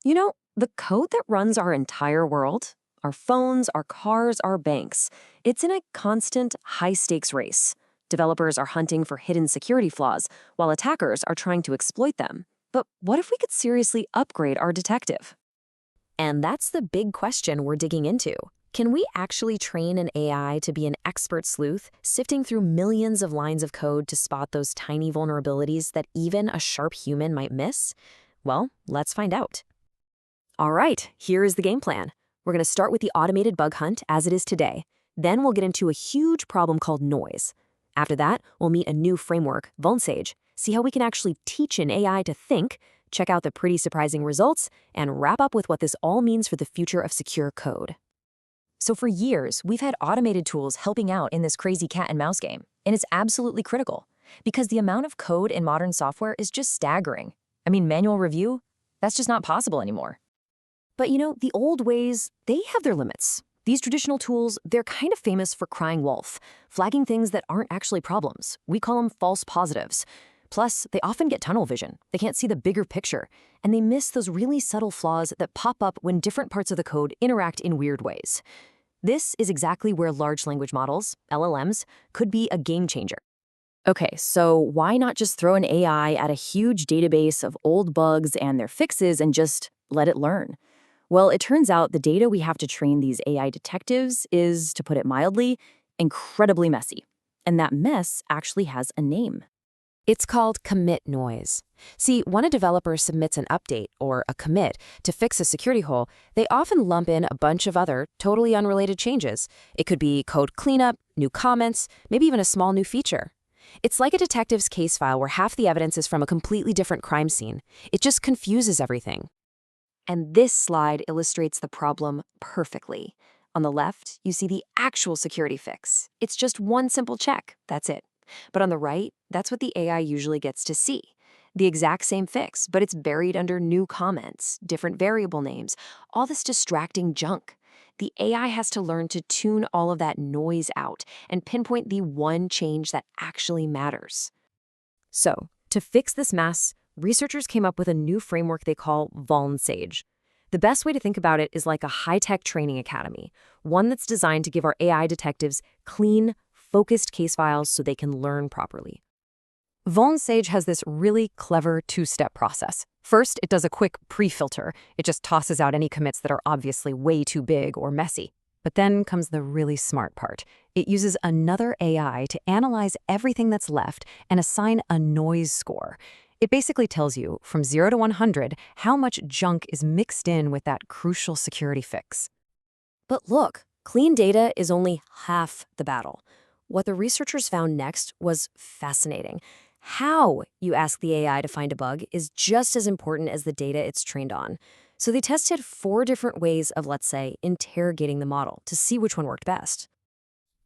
The code that runs our entire world, our phones, our cars, our banks, it's in a constant high-stakes race. Developers are hunting for hidden security flaws, while attackers are trying to exploit them. But what if we could seriously upgrade our detective? And that's the big question we're digging into. Can we actually train an AI to be an expert sleuth, sifting through millions of lines of code to spot those tiny vulnerabilities that even a sharp human might miss? Well, let's find out. All right, here is the game plan. We're going to start with the automated bug hunt as it is today. Then we'll get into a huge problem called noise. After that, we'll meet a new framework, vulnerabilities, see how we can actually teach an AI to think, check out the pretty surprising results, and wrap up with what this all means for the future of secure code. So for years, we've had automated tools helping out in this crazy cat and mouse game, and it's absolutely critical because the amount of code in modern software is just staggering. Manual review, that's just not possible anymore. But the old ways, they have their limits. These traditional tools, they're kind of famous for crying wolf, flagging things that aren't actually problems. We call them false positives. Plus, they often get tunnel vision. They can't see the bigger picture, and they miss those really subtle flaws that pop up when different parts of the code interact in weird ways. This is exactly where large language models, LLMs, could be a game changer. Okay, so why not just throw an AI at a huge database of old bugs and their fixes and just let it learn? Well, it turns out the data we have to train these AI detectives is, to put it mildly, incredibly messy. And that mess actually has a name. It's called commit noise. See, when a developer submits an update or a commit to fix a security hole, they often lump in a bunch of other, totally unrelated changes. It could be code cleanup, new comments, maybe even a small new feature. It's like a detective's case file where half the evidence is from a completely different crime scene. It just confuses everything. And this slide illustrates the problem perfectly. On the left, you see the actual security fix. It's just one simple check, that's it. But on the right, that's what the AI usually gets to see. The exact same fix, but it's buried under new comments, different variable names, all this distracting junk. The AI has to learn to tune all of that noise out and pinpoint the one change that actually matters. So, to fix this mess, researchers came up with a new framework they call vulnerabilities. The best way to think about it is like a high-tech training academy, one that's designed to give our AI detectives clean, focused case files so they can learn properly. Vulnerabilities has this really clever two-step process. First, it does a quick pre-filter. It just tosses out any commits that are obviously way too big or messy. But then comes the really smart part. It uses another AI to analyze everything that's left and assign a noise score. It basically tells you, from 0 to 100, how much junk is mixed in with that crucial security fix. But look, clean data is only half the battle. What the researchers found next was fascinating. How you ask the AI to find a bug is just as important as the data it's trained on. So they tested 4 different ways of, let's say, interrogating the model to see which one worked best.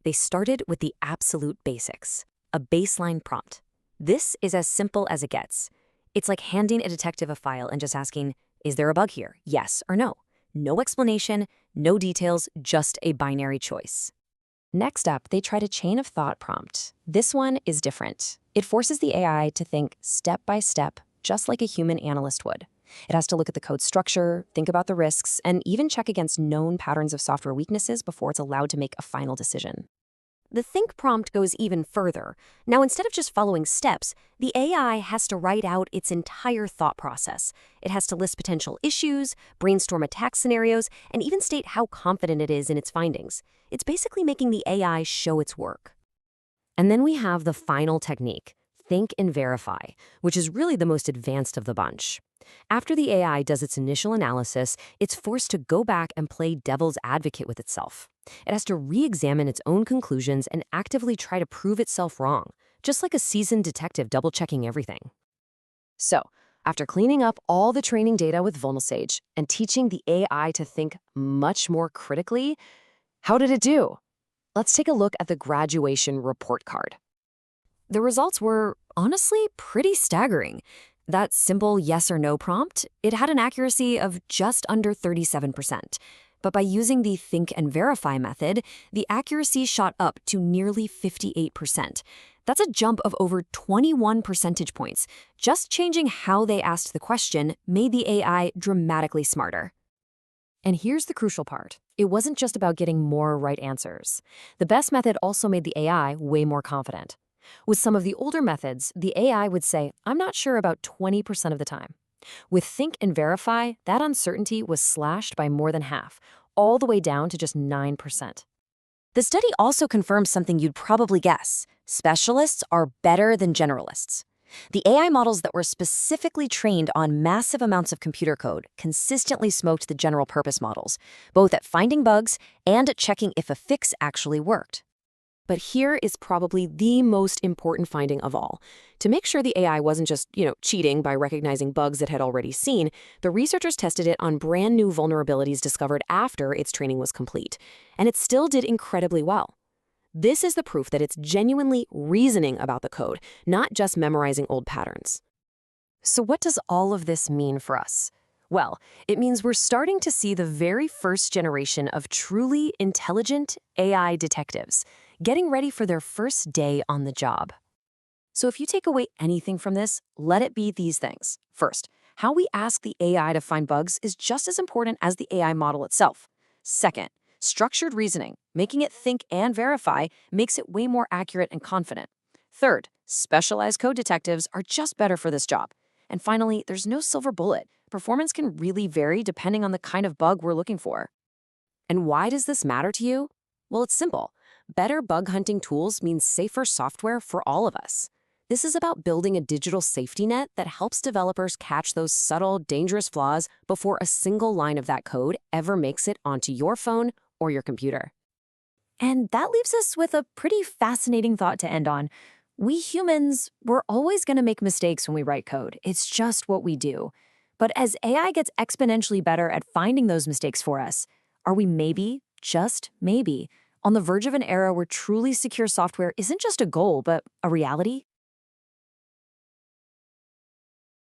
They started with the absolute basics, a baseline prompt. This is as simple as it gets. It's like handing a detective a file and just asking, is there a bug here? Yes or no? No explanation, no details, just a binary choice. Next up, they tried a chain of thought prompt. This one is different. It forces the AI to think step by step, just like a human analyst would. It has to look at the code structure, think about the risks, and even check against known patterns of software weaknesses before it's allowed to make a final decision. The think prompt goes even further. Now, instead of just following steps, the AI has to write out its entire thought process. It has to list potential issues, brainstorm attack scenarios, and even state how confident it is in its findings. It's basically making the AI show its work. And then we have the final technique, think and verify, which is really the most advanced of the bunch. After the AI does its initial analysis, it's forced to go back and play devil's advocate with itself. It has to re-examine its own conclusions and actively try to prove itself wrong, just like a seasoned detective double-checking everything. So, after cleaning up all the training data with vulnerabilities and teaching the AI to think much more critically, how did it do? Let's take a look at the graduation report card. The results were honestly pretty staggering. That simple yes or no prompt, it had an accuracy of just under 37%. But by using the think and verify method, the accuracy shot up to nearly 58%. That's a jump of over 21 percentage points. Just changing how they asked the question made the AI dramatically smarter. And here's the crucial part. It wasn't just about getting more right answers. The best method also made the AI way more confident. With some of the older methods, the AI would say, "I'm not sure" about 20% of the time. With Think and Verify, that uncertainty was slashed by more than half, all the way down to just 9%. The study also confirms something you'd probably guess. Specialists are better than generalists. The AI models that were specifically trained on massive amounts of computer code consistently smoked the general-purpose models, both at finding bugs and at checking if a fix actually worked. But here is probably the most important finding of all. To make sure the AI wasn't just, cheating by recognizing bugs it had already seen, the researchers tested it on brand new vulnerabilities discovered after its training was complete. And it still did incredibly well. This is the proof that it's genuinely reasoning about the code, not just memorizing old patterns. So what does all of this mean for us? Well, it means we're starting to see the very first generation of truly intelligent AI detectives, getting ready for their first day on the job. So if you take away anything from this, let it be these things. First, how we ask the AI to find bugs is just as important as the AI model itself. Second, structured reasoning, making it think and verify, makes it way more accurate and confident. Third, specialized code detectives are just better for this job. And finally, there's no silver bullet. Performance can really vary depending on the kind of bug we're looking for. And why does this matter to you? Well, it's simple. Better bug hunting tools means safer software for all of us. This is about building a digital safety net that helps developers catch those subtle, dangerous flaws before a single line of that code ever makes it onto your phone or your computer. And that leaves us with a pretty fascinating thought to end on. We humans, we're always going to make mistakes when we write code. It's just what we do. But as AI gets exponentially better at finding those mistakes for us, are we maybe, just maybe, on the verge of an era where truly secure software isn't just a goal, but a reality?